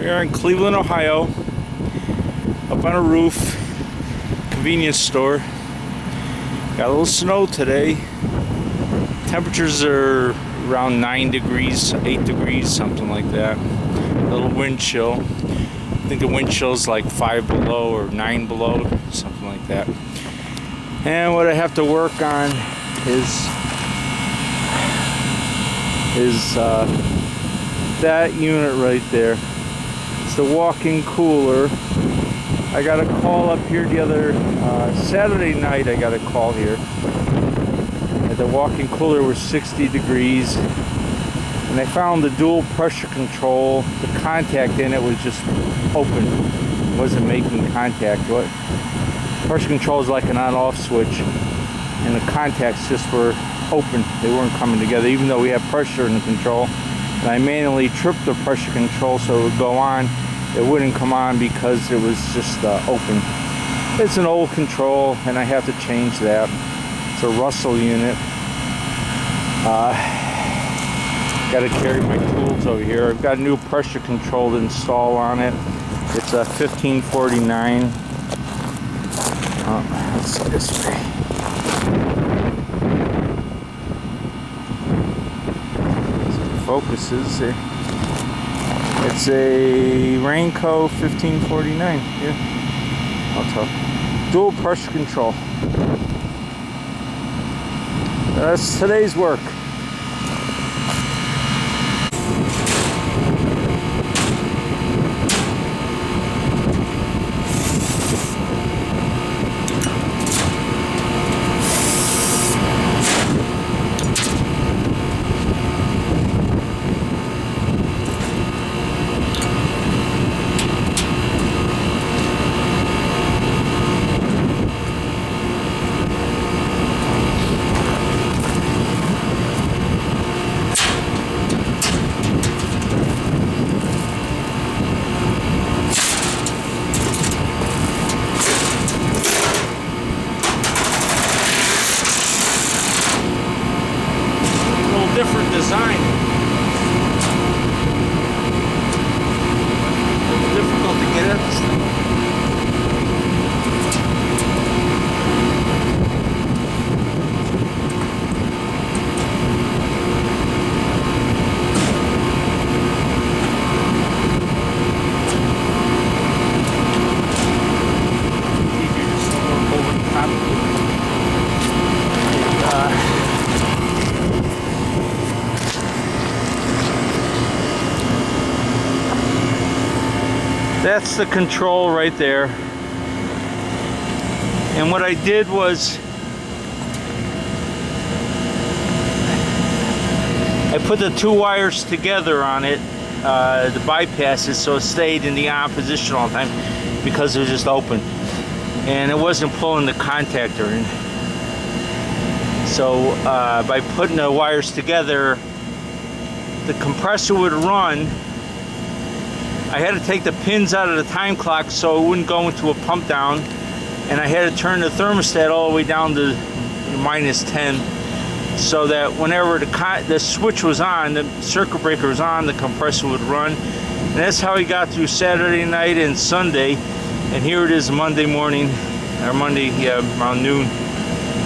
We're in Cleveland, Ohio, up on a roof, convenience store. Got a little snow today. Temperatures are around 9 degrees, 8 degrees, something like that. A little wind chill. I think the wind chill is like 5 below or 9 below, something like that. And what I have to work on is that unit right there. It's the walk-in cooler. I got a call up here the other Saturday night. I got a call here. The walk-in cooler was 60 degrees, and I found the dual pressure control. The contact in it was just open. It wasn't making contact. What pressure control is like an on-off switch, and the contacts just were open. They weren't coming together, even though we have pressure in the control. And I manually tripped the pressure control so it would go on. It wouldn't come on because it was just open. It's an old control, and I have to change that. It's a Russell unit. Got to carry my tools over here. I've got a new pressure control to install on it. It's a 1549. Let's see this way. Focuses. It's a Rainco 1549. Here, I'll tell. Dual pressure control. That's today's work. Different design. It's difficult to get at this thing. That's the control right there. And what I did was I put the two wires together on it, the bypasses, so it stayed in the on position all the time because it was just open. And it wasn't pulling the contactor in. So by putting the wires together, the compressor would run. I had to take the pins out of the time clock so it wouldn't go into a pump down, and I had to turn the thermostat all the way down to -10 so that whenever the switch was on, the circuit breaker was on, the compressor would run. And that's how we got through Saturday night and Sunday. And here it is Monday morning, or Monday, yeah, around noon,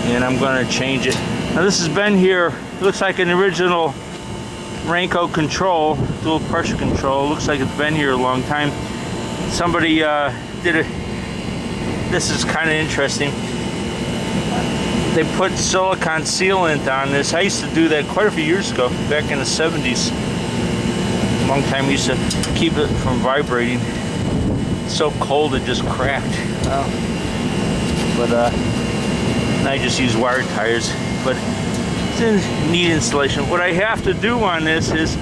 and I'm going to change it. Now this has been here, it looks like an original Rainco control, dual pressure control. Looks like it's been here a long time. Somebody did it. This is kind of interesting. They put silicone sealant on this. I used to do that quite a few years ago, back in the 70s. A long time. We used to keep it from vibrating. It's so cold it just cracked. But I just use wire tires. But it's a neat installation. What I have to do on this is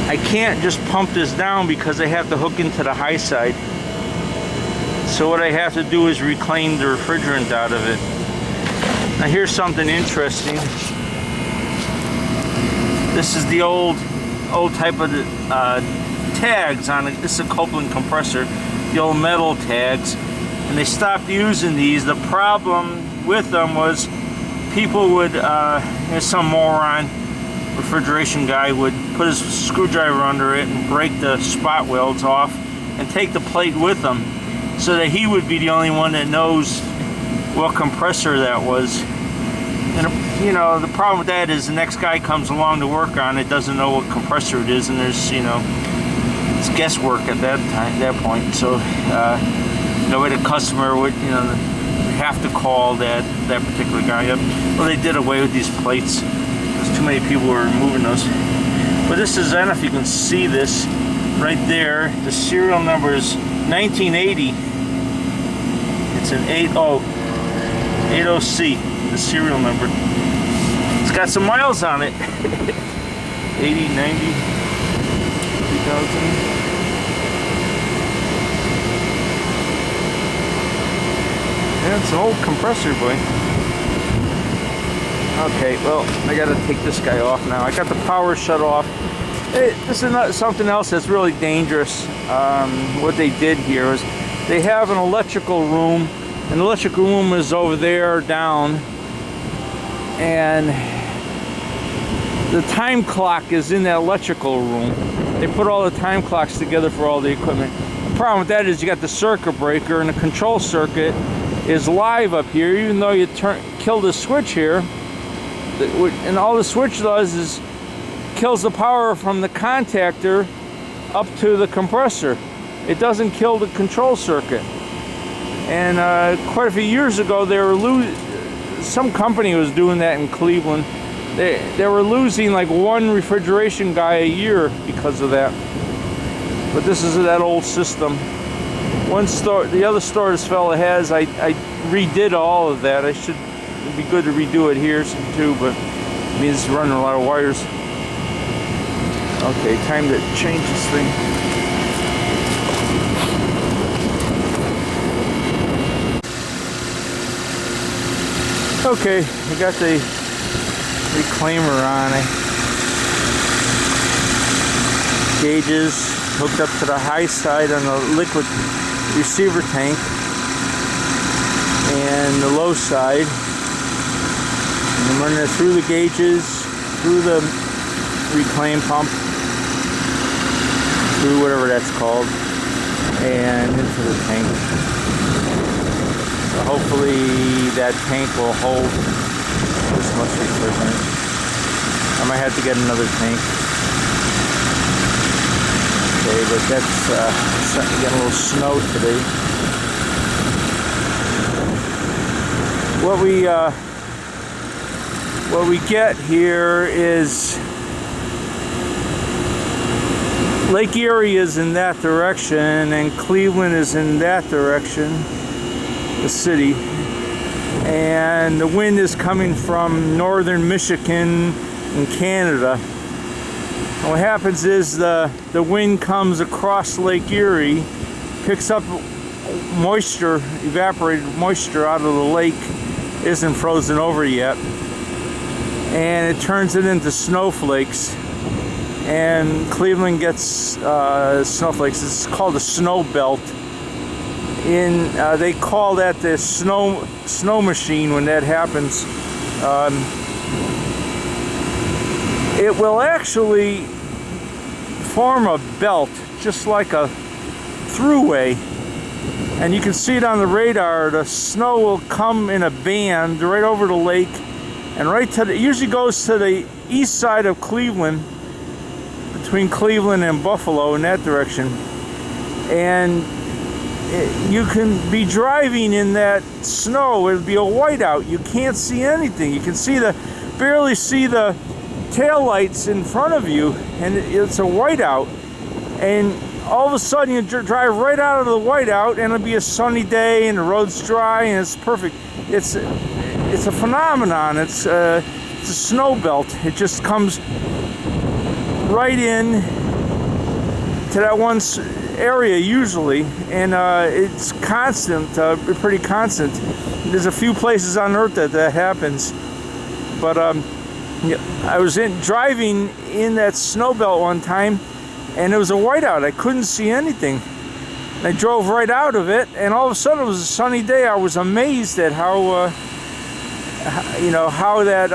I can't just pump this down because I have to hook into the high side. So what I have to do is reclaim the refrigerant out of it. Now here's something interesting. This is the old type of tags on it. This is a Copeland compressor, the old metal tags, and they stopped using these. The problem with them was people would, some moron refrigeration guy would put his screwdriver under it and break the spot welds off and take the plate with him, so that he would be the only one that knows what compressor that was. And you know, the problem with that is the next guy comes along to work on it, doesn't know what compressor it is, and there's, you know, it's guesswork at that point. So no way the customer would, you know, have to call that particular guy up. Well, they did away with these plates. There's too many people who are removing those. But this is, I don't know if you can see this right there. The serial number is 1980. It's an 80C, the serial number. It's got some miles on it. 80, 90, 2000. Yeah, it's an old compressor, boy. Okay, well, I gotta take this guy off now. I got the power shut off. This is not something else that's really dangerous. What they did here is they have an electrical room, and the electrical room is over there down, and the time clock is in that electrical room. They put all the time clocks together for all the equipment. The problem with that is you got the circuit breaker, and the control circuit is live up here, even though you kill the switch here, and all the switch does is kills the power from the contactor up to the compressor. It doesn't kill the control circuit. And quite a few years ago, they were some company was doing that in Cleveland. They were losing like one refrigeration guy a year because of that. But this is that old system. One store, the other store this fella has, I redid all of that. It'd be good to redo it here too, but it means running a lot of wires. Okay, time to change this thing. Okay, we got the reclaimer on it. Gauges hooked up to the high side on the liquid receiver tank and the low side. And I'm running it through the gauges, through the reclaim pump, through whatever that's called, and into the tank. So hopefully that tank will hold this much refrigerant. I might have to get another tank. Okay, but that's starting to get a little snow today. What we get here is Lake Erie is in that direction, and Cleveland is in that direction, the city. And the wind is coming from northern Michigan and Canada. And what happens is the wind comes across Lake Erie, picks up moisture, evaporated moisture out of the lake, isn't frozen over yet, and it turns it into snowflakes. And Cleveland gets snowflakes. It's called a snow belt. They call that the snow machine when that happens. It will actually form a belt, just like a throughway. And you can see it on the radar. The snow will come in a band right over the lake, and right to it usually goes to the east side of Cleveland, between Cleveland and Buffalo in that direction. And you can be driving in that snow. It'll be a whiteout. You can't see anything. You can barely see the tail lights in front of you, and it's a whiteout. And all of a sudden you drive right out of the whiteout, and it'll be a sunny day, and the road's dry, and it's perfect. It's a phenomenon. It's a snow belt. It just comes right in to that one area usually, and it's constant, pretty constant. There's a few places on Earth that happens, but I was driving in that snow belt one time, and it was a whiteout. I couldn't see anything. And I drove right out of it, and all of a sudden it was a sunny day. I was amazed at how that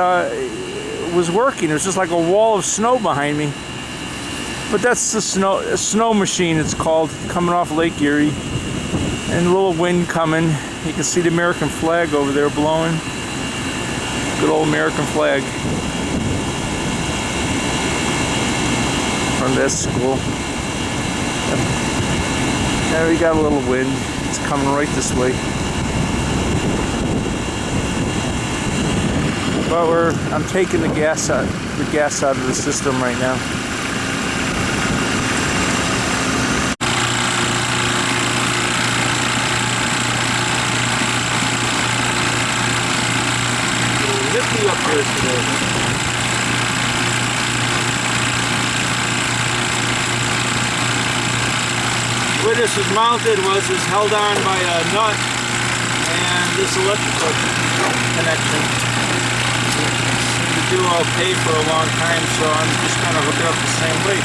was working. It was just like a wall of snow behind me. But that's the snow machine, it's called, coming off Lake Erie. And a little wind coming. You can see the American flag over there blowing. Good old American flag. From that school. There we got a little wind. It's coming right this way. But I'm taking the gas out of the system right now. Nifty up here today. The way this was mounted was held on by a nut and this electrical connection. Seemed to do okay for a long time, so I'm just going to hook it up the same way.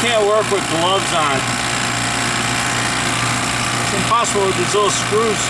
Can't work with gloves on. It's impossible with these little screws.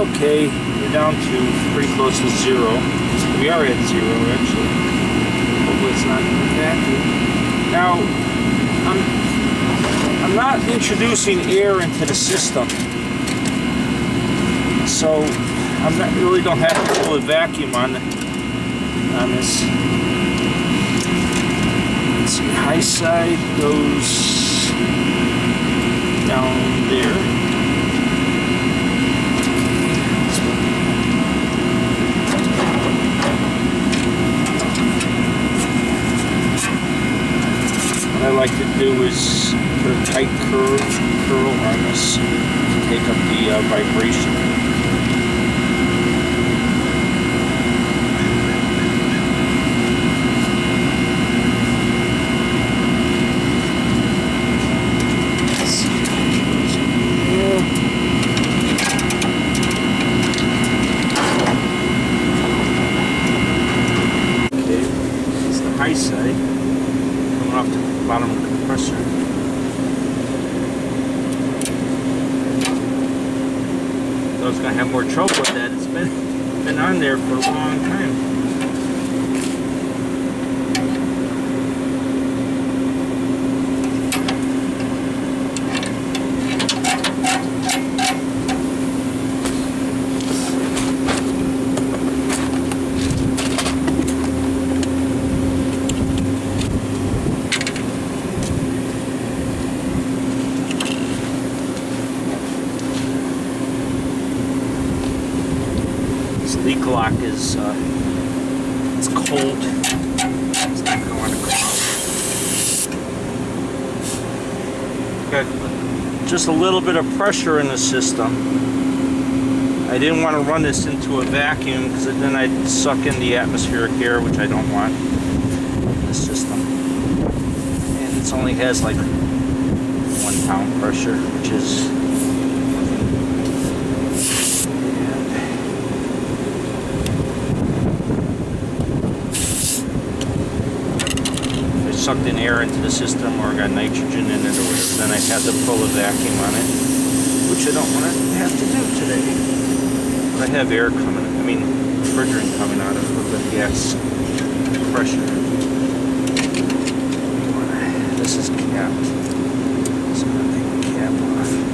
Okay, we're down to pretty close to zero. We are at zero, actually. Hopefully it's not vacuum. Now, I'm not introducing air into the system, so really don't have to pull a vacuum on this. Let's see, high side goes down there. What I like to do is put a tight curl on this to take up the vibration. Okay, this is the high side. Coming off the bottom of the compressor. I was going to have more trouble with that. It's been on there for a long time. Leak lock is it's cold. It's not going to want to come out. Got just a little bit of pressure in the system. I didn't want to run this into a vacuum because then I'd suck in the atmospheric air, which I don't want in the system. And it only has like 1 pound pressure, which is nothing sucked in air into the system or got nitrogen in it or whatever. Then I'd have to pull a vacuum on it, which I don't want to have to do today. But I have air coming, refrigerant coming out of it, a little bit of gas pressure. This is capped, so I'm going to take the cap off.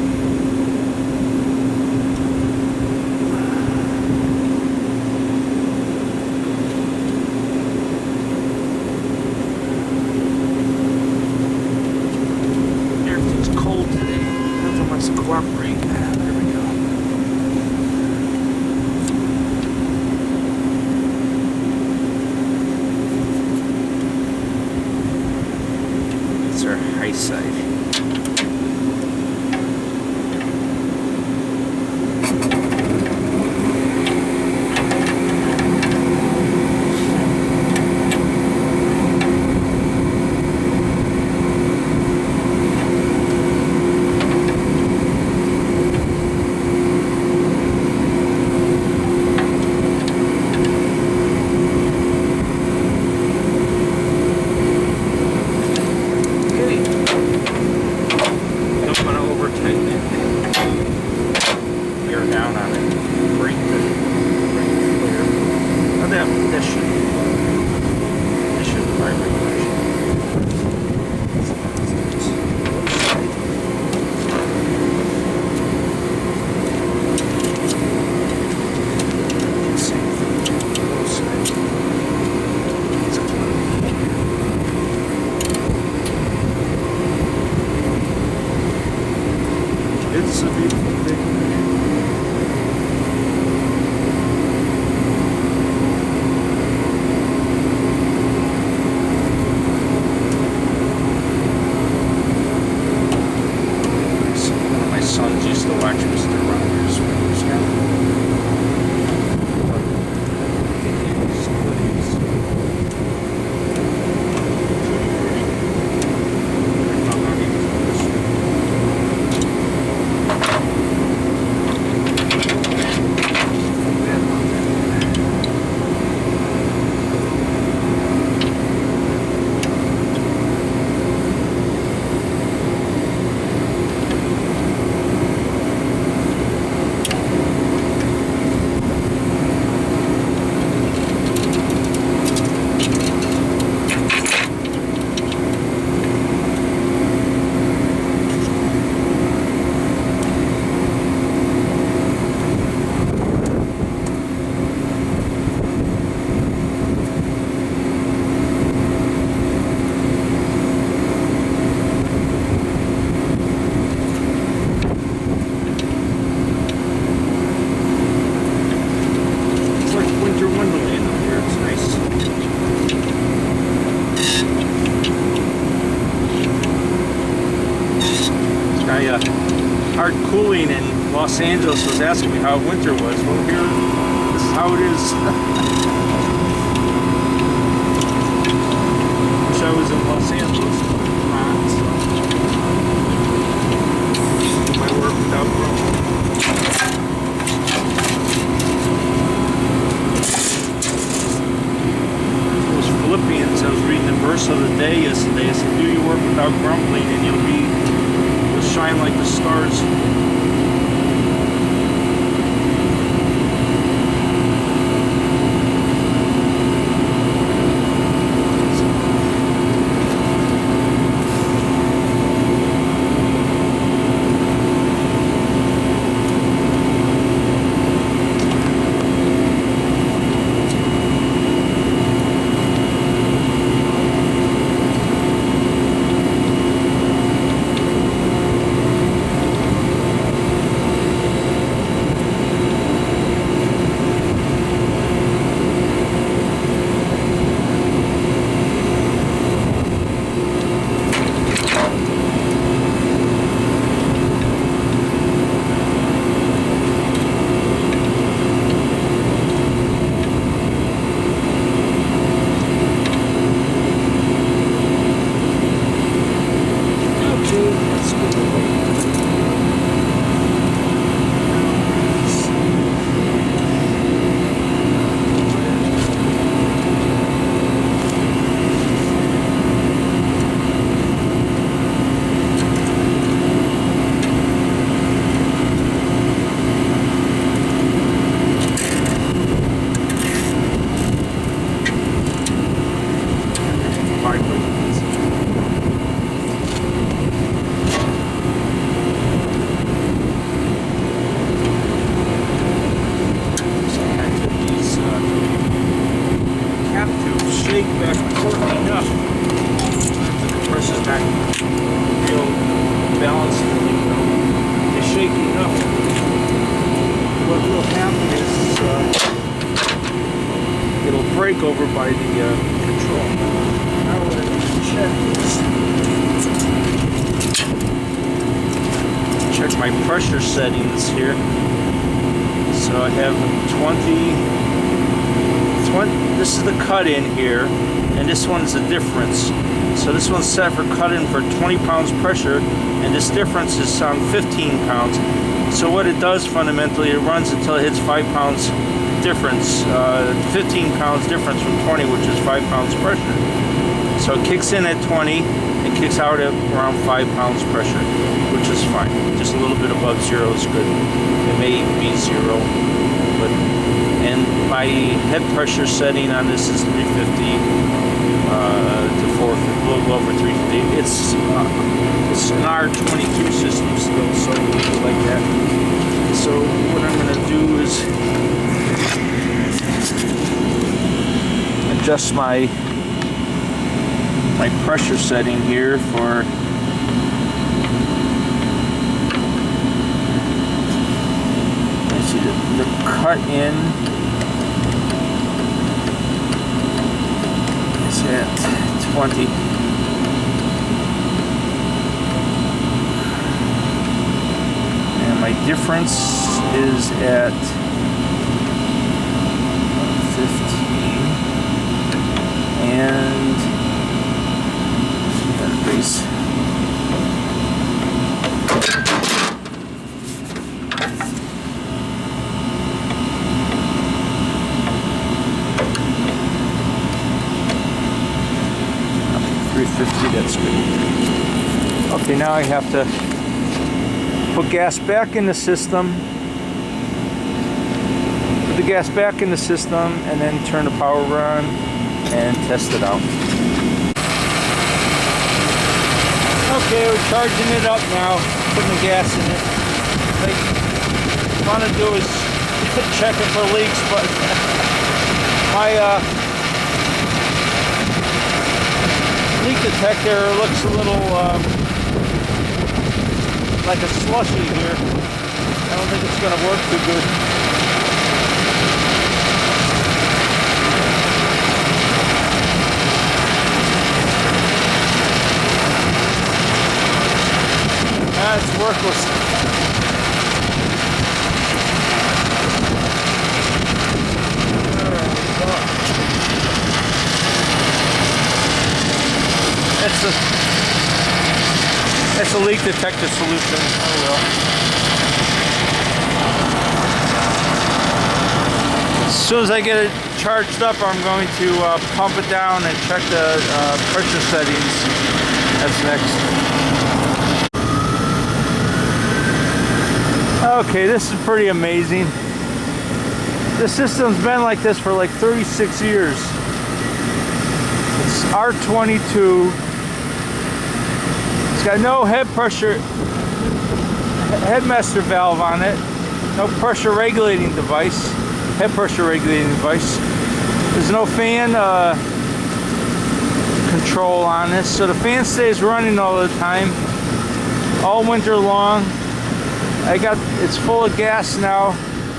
Cooperate. There we go. It's our high side. It's a beautiful thing. One of my sons used to watch Mr. Rogers when he was young. Wonderland up here, it's nice. This guy, Hard Cooling in Los Angeles was asking me how winter was. Well, here, this is how it is. Wish I was in Los Angeles. My work without growing. Philippians, I was reading the verse of the day yesterday. It said, do your work without grumbling and you'll shine like the stars. what will happen is it'll break over by the control. Now we're going to check this. Check my pressure settings here. So I have 20. This is the cut-in here, and this one's the difference. So this one's set for cut-in for 20 pounds pressure, and this difference is 15 pounds. So what it does fundamentally, it runs until it hits 5 pounds difference, 15 pounds difference from 20, which is 5 pounds pressure. So it kicks in at 20, and kicks out at around 5 pounds pressure, which is fine. Just a little bit above zero is good. It may even be zero, but and my head pressure setting on this is 350 to 450, a little over 350. It's an R22 system still, so we leave it like that. So what I'm going to do is adjust my pressure setting here for the cut in is at 20. And my difference is at 15. And base. That's good. Okay, now I have to put gas back in the system. Put the gas back in the system and then turn the power on and test it out. Okay, we're charging it up now, putting the gas in it. What I want to do is check it for leaks, but my leak detector looks a little like a slushy here. I don't think it's going to work too good. It's worthless. It's a leak detector solution. Oh well. As soon as I get it charged up, I'm going to pump it down and check the pressure settings. That's next. Okay, this is pretty amazing. This system's been like this for like 36 years. It's R22. It's got no head master valve on it. No pressure regulating device. Head pressure regulating device. There's no fan control on this, so the fan stays running all the time, all winter long. It's full of gas now,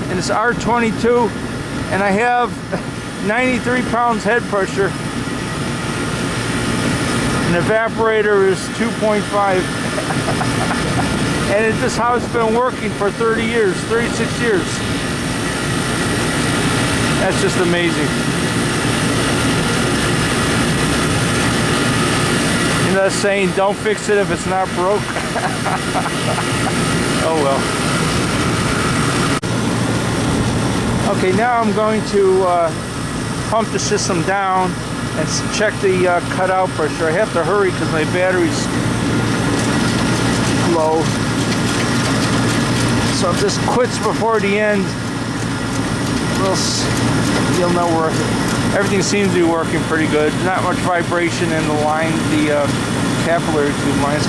and it's R22, and I have 93 pounds head pressure. An evaporator is 2.5. And this is how it's been working for 30 years, 36 years. That's just amazing. You know the saying, don't fix it if it's not broke? Oh well. Okay, now I'm going to pump the system down and check the cutout pressure. I have to hurry because my battery's low. So if this quits before the end, you'll know where everything seems to be working pretty good. Not much vibration in the line, the capillary tube lines.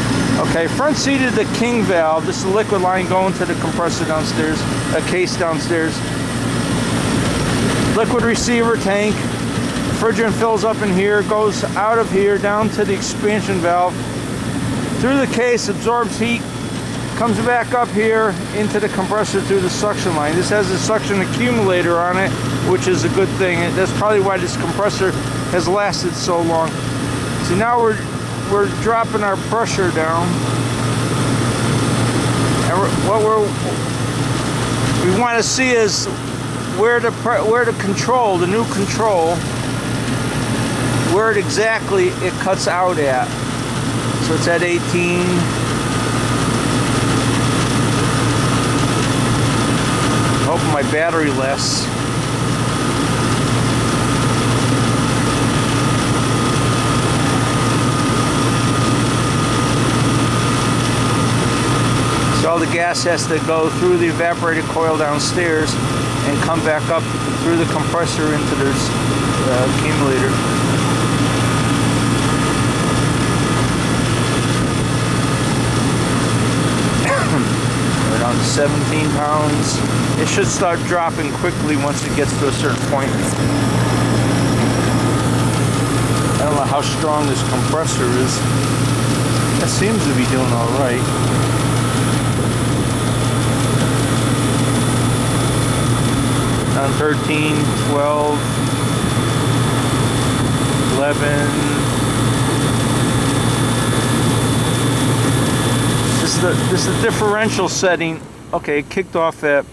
Okay, front seat of the king valve. This is the liquid line going to the compressor downstairs, a case downstairs. Liquid receiver tank. Refrigerant fills up in here, goes out of here down to the expansion valve. Through the case, absorbs heat, comes back up here into the compressor through the suction line. This has a suction accumulator on it, which is a good thing. That's probably why this compressor has lasted so long. See, now we're dropping our pressure down, and what we want to see is where the control, the new control, where exactly it cuts out at. So it's at 18. Hoping my battery lasts. So all the gas has to go through the evaporator coil downstairs and come back up through the compressor into this accumulator. We're down to 17 pounds. It should start dropping quickly once it gets to a certain point. I don't know how strong this compressor is. It seems to be doing all right. On 13, 12, 11. This is the differential setting. Okay, it kicked off at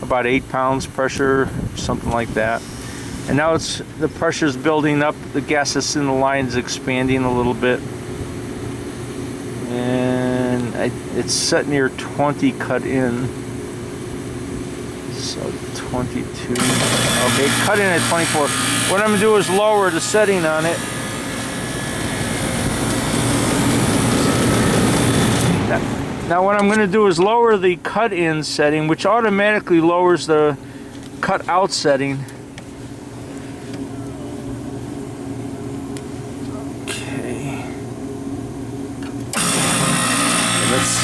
about 8 pounds pressure, something like that. And now the pressure's building up. The gas that's in the line is expanding a little bit. And it's set near 20 cut in. So 22. Okay, cut in at 24. What I'm going to do is lower the setting on it. Now what I'm going to do is lower the cut-in setting, which automatically lowers the cut-out setting. Okay. Let's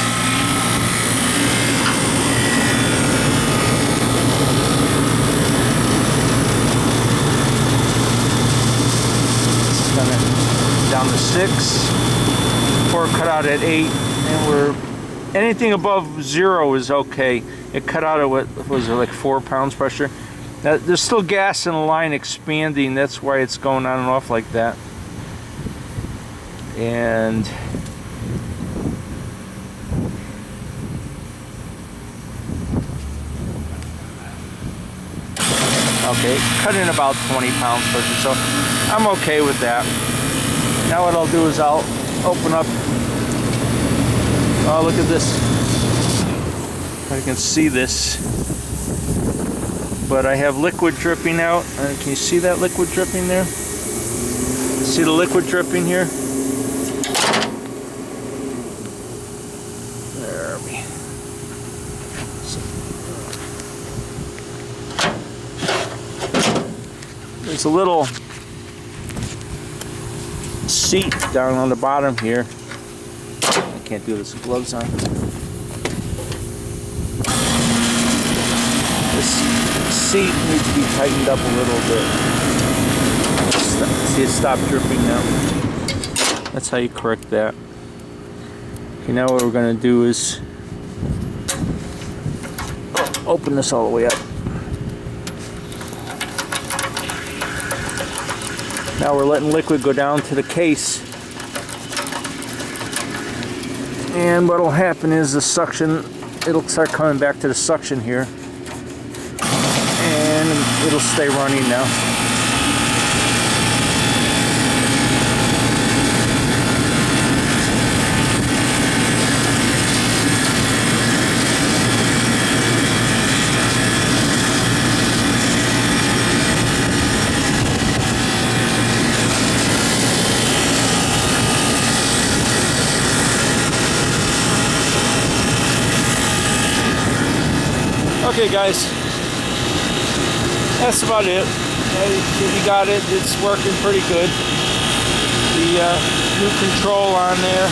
down to 6. Before cut out at 8, and we're anything above 0 is okay. It cut out at what was it, like 4 pounds pressure. Now, there's still gas in the line expanding. That's why it's going on and off like that. And okay, cut in about 20 pounds pressure. So I'm okay with that. Now what I'll do is I'll open up. Oh, look at this. I can see this. But I have liquid dripping out. Can you see that liquid dripping there? See the liquid dripping here? There we There's a little seat down on the bottom here. Can't do this with gloves on. This seat needs to be tightened up a little bit. See, it stopped dripping now. That's how you correct that. Okay, now what we're going to do is open this all the way up. Now we're letting liquid go down to the case. And what will happen is the suction, it'll start coming back to the suction here. And it'll stay running now. Okay guys, that's about it. You got it, it's working pretty good. The new control on there.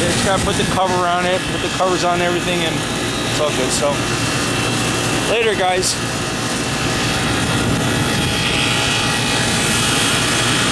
It's got to put the cover on it, put the covers on everything, and it's all good. So, later guys.